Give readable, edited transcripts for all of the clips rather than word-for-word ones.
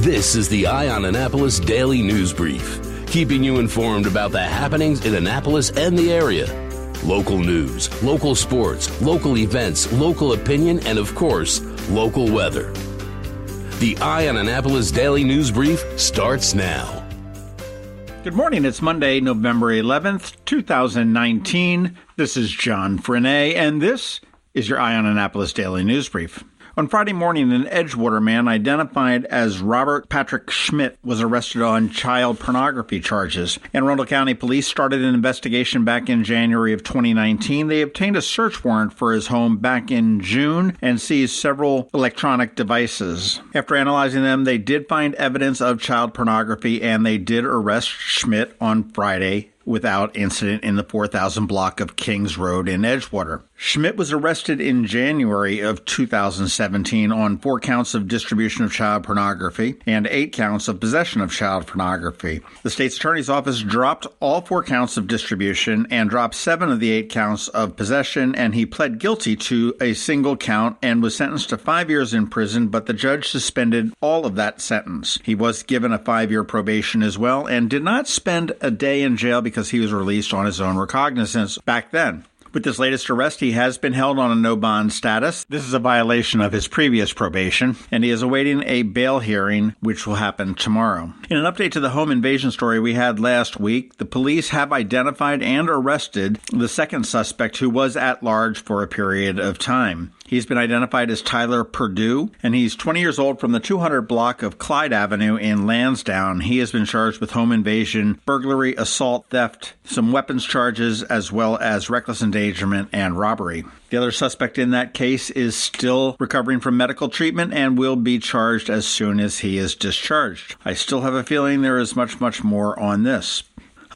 This is the Eye on Annapolis Daily News Brief, keeping you informed about the happenings in Annapolis and the area. Local news, local sports, local events, local opinion, and of course, local weather. The Eye on Annapolis Daily News Brief starts now. Good morning. It's Monday, November 11th, 2019. This is John Frenaye, and this is your Eye on Annapolis Daily News Brief. On Friday morning, an Edgewater man identified as Robert Patrick Schmidt was arrested on child pornography charges. Arundel County Police started an investigation back in January of 2019. They obtained a search warrant for his home back in June and seized several electronic devices. After analyzing them, they did find evidence of child pornography, and they did arrest Schmidt on Friday without incident in the 4000 block of Kings Road in Edgewater. Schmidt was arrested in January of 2017 on 4 counts of distribution of child pornography and 8 counts of possession of child pornography. The state's attorney's office dropped all 4 counts of distribution and dropped 7 of the 8 counts of possession, and he pled guilty to a single count and was sentenced to 5 years in prison, but the judge suspended all of that sentence. He was given a 5-year probation as well and did not spend a day in jail because he was released on his own recognizance back then. With this latest arrest, he has been held on a no-bond status. This is a violation of his previous probation, and he is awaiting a bail hearing, which will happen tomorrow. In an update to the home invasion story we had last week, the police have identified and arrested the second suspect who was at large for a period of time. He's been identified as Tyler Perdue, and he's 20 years old from the 200 block of Clyde Avenue in Lansdowne. He has been charged with home invasion, burglary, assault, theft, some weapons charges, as well as reckless endangerment and robbery. The other suspect in that case is still recovering from medical treatment and will be charged as soon as he is discharged. I still have a feeling there is much more on this.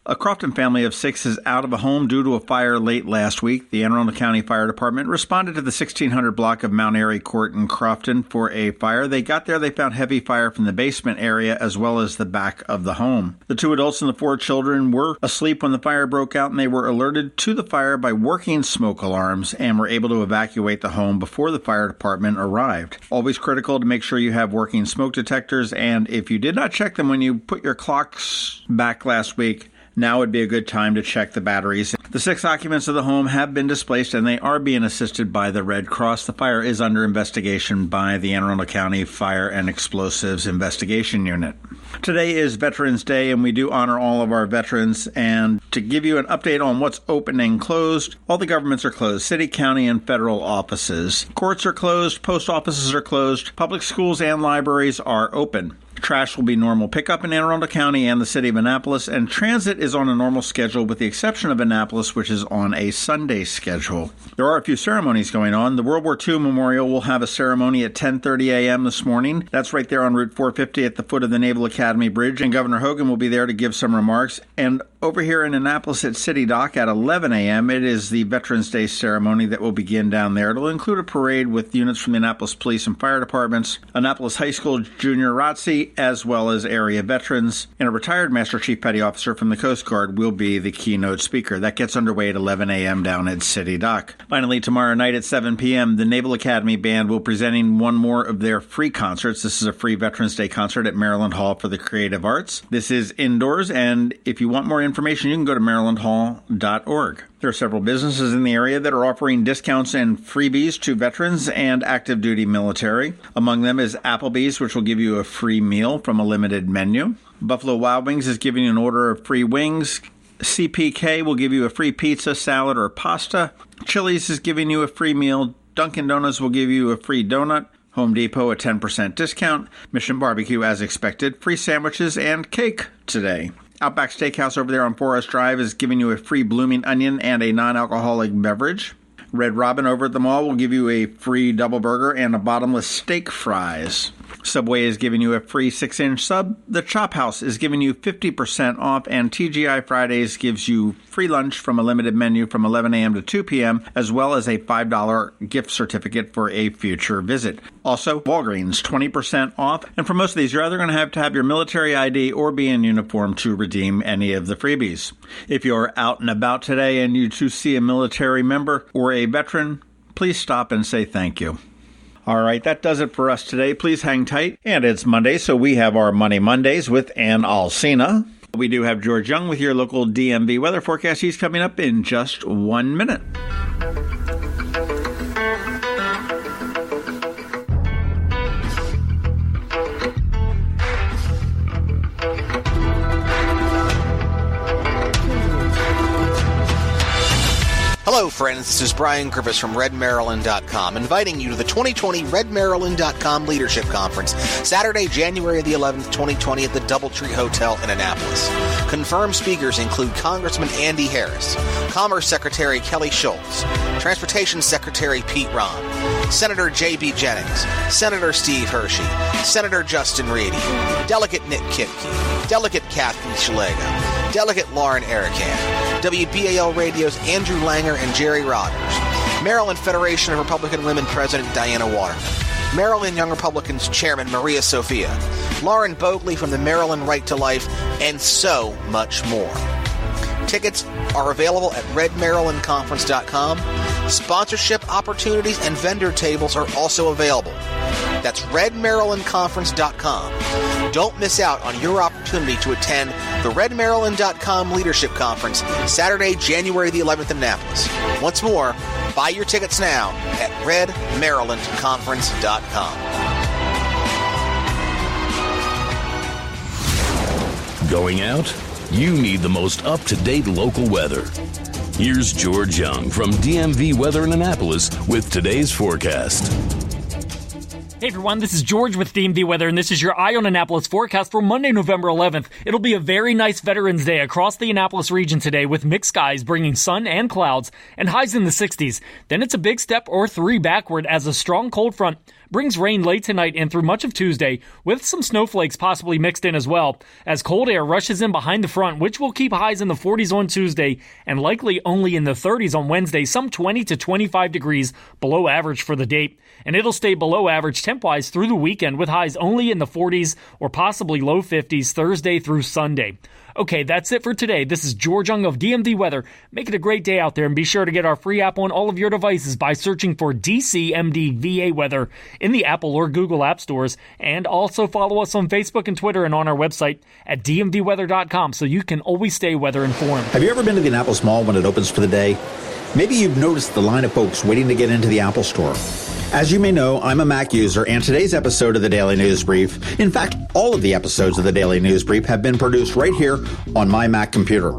A Crofton family of 6 is out of a home due to a fire late last week. The Ann Alsina County Fire Department responded to the 1600 block of Mount Airy Court in Crofton for a fire. They got there, they found heavy fire from the basement area as well as the back of the home. The 2 adults and the 4 children were asleep when the fire broke out, and they were alerted to the fire by working smoke alarms and were able to evacuate the home before the fire department arrived. Always critical to make sure you have working smoke detectors, and if you did not check them when you put your clocks back last week, now would be a good time to check the batteries. The 6 occupants of the home have been displaced, and they are being assisted by the Red Cross. The fire is under investigation by the Anne Arundel County Fire and Explosives Investigation Unit. Today is Veterans Day, and we do honor all of our veterans. And to give you an update on what's open and closed, all the governments are closed. City, county, and federal offices. Courts are closed. Post offices are closed. Public schools and libraries are open. Trash will be normal pickup in Anne Arundel County and the city of Annapolis, and transit is on a normal schedule with the exception of Annapolis, which is on a Sunday schedule. There are a few ceremonies going on. The World War II Memorial will have a ceremony at 10:30 a.m. this morning. That's right there on Route 450 at the foot of the Naval Academy Bridge, and Governor Hogan will be there to give some remarks. And over here in Annapolis at City Dock at 11 a.m., it is the Veterans Day ceremony that will begin down there. It'll include a parade with units from the Annapolis Police and Fire Departments, Annapolis High School Junior ROTC, as well as area veterans, and a retired Master Chief Petty Officer from the Coast Guard will be the keynote speaker. That gets underway at 11 a.m. down at City Dock. Finally, tomorrow night at 7 p.m., the Naval Academy Band will be presenting one more of their free concerts. This is a free Veterans Day concert at Maryland Hall for the Creative Arts. This is indoors, and if you want more information, you can go to marylandhall.org. There are several businesses in the area that are offering discounts and freebies to veterans and active duty military. Among them is Applebee's, which will give you a free meal from a limited menu. Buffalo Wild Wings is giving you an order of free wings. CPK will give you a free pizza, salad, or pasta. Chili's is giving you a free meal. Dunkin' Donuts will give you a free donut. Home Depot a 10% discount. Mission Barbecue, as expected, free sandwiches and cake today. Outback Steakhouse over there on Forest Drive is giving you a free blooming onion and a non-alcoholic beverage. Red Robin over at the mall will give you a free double burger and a bottomless steak fries. Subway is giving you a free 6-inch sub. The Chop House is giving you 50% off, and TGI Fridays gives you free lunch from a limited menu from 11 a.m. to 2 p.m., as well as a $5 gift certificate for a future visit. Also, Walgreens, 20% off, and for most of these, you're either going to have your military ID or be in uniform to redeem any of the freebies. If you're out and about today and you do see a military member or a veteran, please stop and say thank you. All right, that does it for us today. Please hang tight. And it's Monday, so we have our Money Mondays with Ann Alsina. We do have George Young with your local DMV weather forecast. He's coming up in just 1 minute. Hello, friends. This is Brian Griffiths from RedMaryland.com, inviting you to the 2020 RedMaryland.com Leadership Conference, Saturday, January the 11th, 2020, at the Doubletree Hotel in Annapolis. Confirmed speakers include Congressman Andy Harris, Commerce Secretary Kelly Schultz, Transportation Secretary Pete Ron, Senator J.B. Jennings, Senator Steve Hershey, Senator Justin Reedy, Delegate Nick Kipke, Delegate Kathy Szeliga, Delegate Lauren Erican, WBAL Radio's Andrew Langer and Jerry Rogers, Maryland Federation of Republican Women President Diana Waterman, Maryland Young Republicans Chairman Maria Sophia, Lauren Bogley from the Maryland Right to Life, and so much more. Tickets are available at redmarylandconference.com. Sponsorship opportunities and vendor tables are also available. That's redmarylandconference.com. Don't miss out on your opportunity to attend the redmaryland.com Leadership Conference, Saturday, January the 11th in Annapolis. Once more, buy your tickets now at redmarylandconference.com. Going out? You need the most up-to-date local weather. Here's George Young from DMV Weather in Annapolis with today's forecast. Hey everyone, this is George with DMV Weather, and this is your Eye on Annapolis forecast for Monday, November 11th. It'll be a very nice Veterans Day across the Annapolis region today with mixed skies bringing sun and clouds and highs in the 60s. Then it's a big step or three backward as a strong cold front brings rain late tonight and through much of Tuesday, with some snowflakes possibly mixed in as well, as cold air rushes in behind the front, which will keep highs in the 40s on Tuesday and likely only in the 30s on Wednesday, some 20 to 25 degrees below average for the date. And it'll stay below average temp-wise through the weekend with highs only in the 40s or possibly low 50s Thursday through Sunday. Okay, that's it for today. This is George Young of DMV Weather. Make it a great day out there, and be sure to get our free app on all of your devices by searching for DCMDVA Weather in the Apple or Google App Stores, and also follow us on Facebook and Twitter and on our website at dmvweather.com so you can always stay weather informed. Have you ever been to the Annapolis Mall when it opens for the day? Maybe you've noticed the line of folks waiting to get into the Apple Store. As you may know, I'm a Mac user, and today's episode of the Daily News Brief, in fact, all of the episodes of the Daily News Brief have been produced right here on my Mac computer.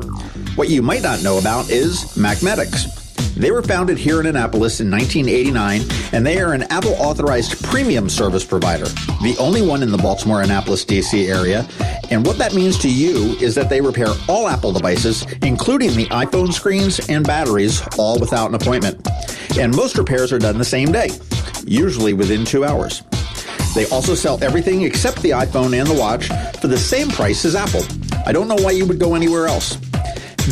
What you might not know about is MacMedics. They were founded here in Annapolis in 1989, and they are an Apple-authorized premium service provider, the only one in the Baltimore, Annapolis, D.C. area. And what that means to you is that they repair all Apple devices, including the iPhone screens and batteries, all without an appointment. And most repairs are done the same day, usually within 2 hours. They also sell everything except the iPhone and the watch for the same price as Apple. I don't know why you would go anywhere else.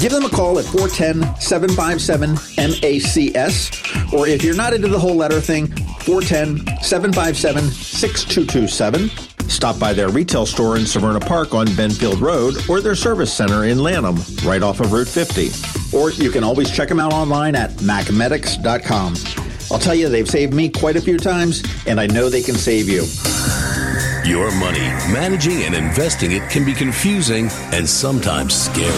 Give them a call at 410-757-MACS, or if you're not into the whole letter thing, 410-757-6227. Stop by their retail store in Severna Park on Benfield Road, or their service center in Lanham, right off of Route 50. Or you can always check them out online at macmedics.com. I'll tell you, they've saved me quite a few times, and I know they can save you. Your money, managing and investing it can be confusing and sometimes scary.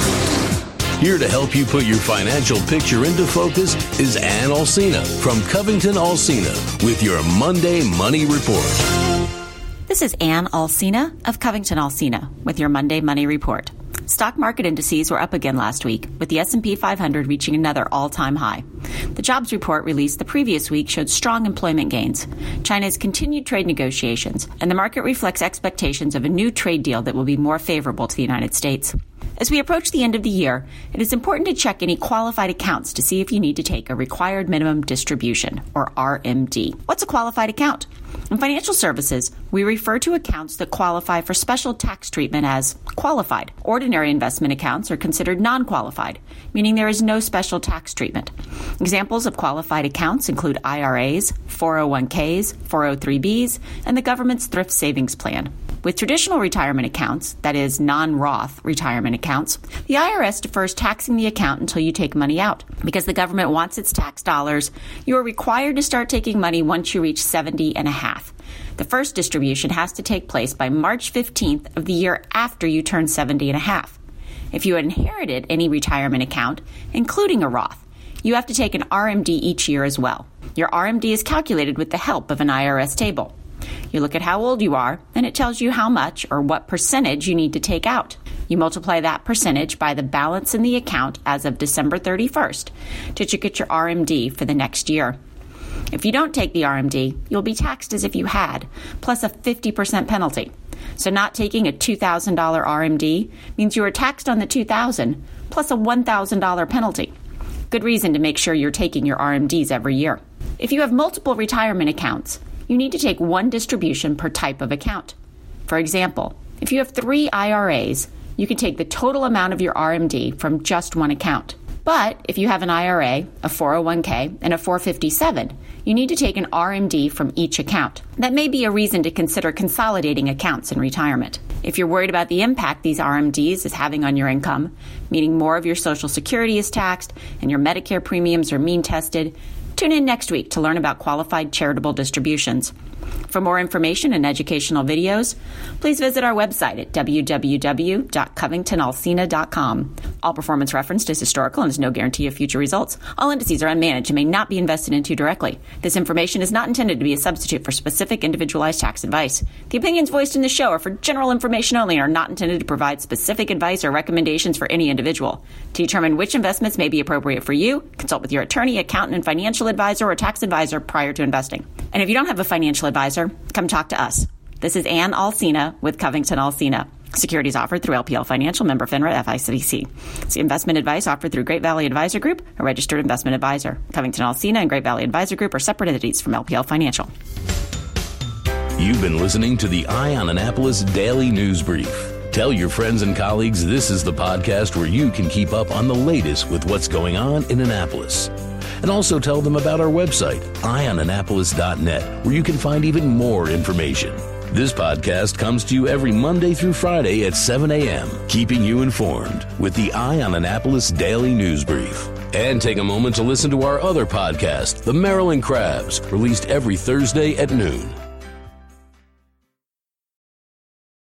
Here to help you put your financial picture into focus is Ann Alsina from CovingtonAlsina with your Monday Money Report. This is Ann Alsina of CovingtonAlsina with your Monday Money Report. Stock market indices were up again last week, with the S&P 500 reaching another all-time high. The jobs report released the previous week showed strong employment gains, China's continued trade negotiations, and the market reflects expectations of a new trade deal that will be more favorable to the United States. As we approach the end of the year, it is important to check any qualified accounts to see if you need to take a required minimum distribution, or RMD. What's a qualified account? In financial services, we refer to accounts that qualify for special tax treatment as qualified. Ordinary investment accounts are considered non-qualified, meaning there is no special tax treatment. Examples of qualified accounts include IRAs, 401ks, 403bs, and the government's thrift savings plan. With traditional retirement accounts, that is, non-Roth retirement accounts, the IRS defers taxing the account until you take money out. Because the government wants its tax dollars, you are required to start taking money once you reach 70 and a half. The first distribution has to take place by March 15th of the year after you turn 70 and a half. If you inherited any retirement account, including a Roth, you have to take an RMD each year as well. Your RMD is calculated with the help of an IRS table. You look at how old you are, and it tells you how much or what percentage you need to take out. You multiply that percentage by the balance in the account as of December 31st to get your RMD for the next year. If you don't take the RMD, you'll be taxed as if you had, plus a 50% penalty. So not taking a $2,000 RMD means you are taxed on the $2,000 plus a $1,000 penalty. Good reason to make sure you're taking your RMDs every year. If you have multiple retirement accounts, you need to take one distribution per type of account. For example, if you have 3 IRAs, you can take the total amount of your RMD from just one account. But if you have an IRA, a 401k, and a 457, you need to take an RMD from each account. That may be a reason to consider consolidating accounts in retirement. If you're worried about the impact these RMDs is having on your income, meaning more of your Social Security is taxed and your Medicare premiums are mean tested, tune in next week to learn about qualified charitable distributions. For more information and educational videos, please visit our website at www.CovingtonAlsina.com. All performance referenced is historical and is no guarantee of future results. All indices are unmanaged and may not be invested into directly. This information is not intended to be a substitute for specific individualized tax advice. The opinions voiced in this show are for general information only and are not intended to provide specific advice or recommendations for any individual. To determine which investments may be appropriate for you, consult with your attorney, accountant, and financial advisor or tax advisor prior to investing. And if you don't have a financial advisor, come talk to us. This is Ann Alsina with CovingtonAlsina. Securities offered through LPL Financial, member FINRA, FICC. See investment advice offered through Great Valley Advisor Group, a registered investment advisor. CovingtonAlsina and Great Valley Advisor Group are separate entities from LPL Financial. You've been listening to the Eye on Annapolis Daily News Brief. Tell your friends and colleagues this is the podcast where you can keep up on the latest with what's going on in Annapolis. And also tell them about our website, eyeonannapolis.net, where you can find even more information. This podcast comes to you every Monday through Friday at 7 a.m., keeping you informed with the Eye on Annapolis Daily News Brief. And take a moment to listen to our other podcast, The Maryland Crabs, released every Thursday at noon.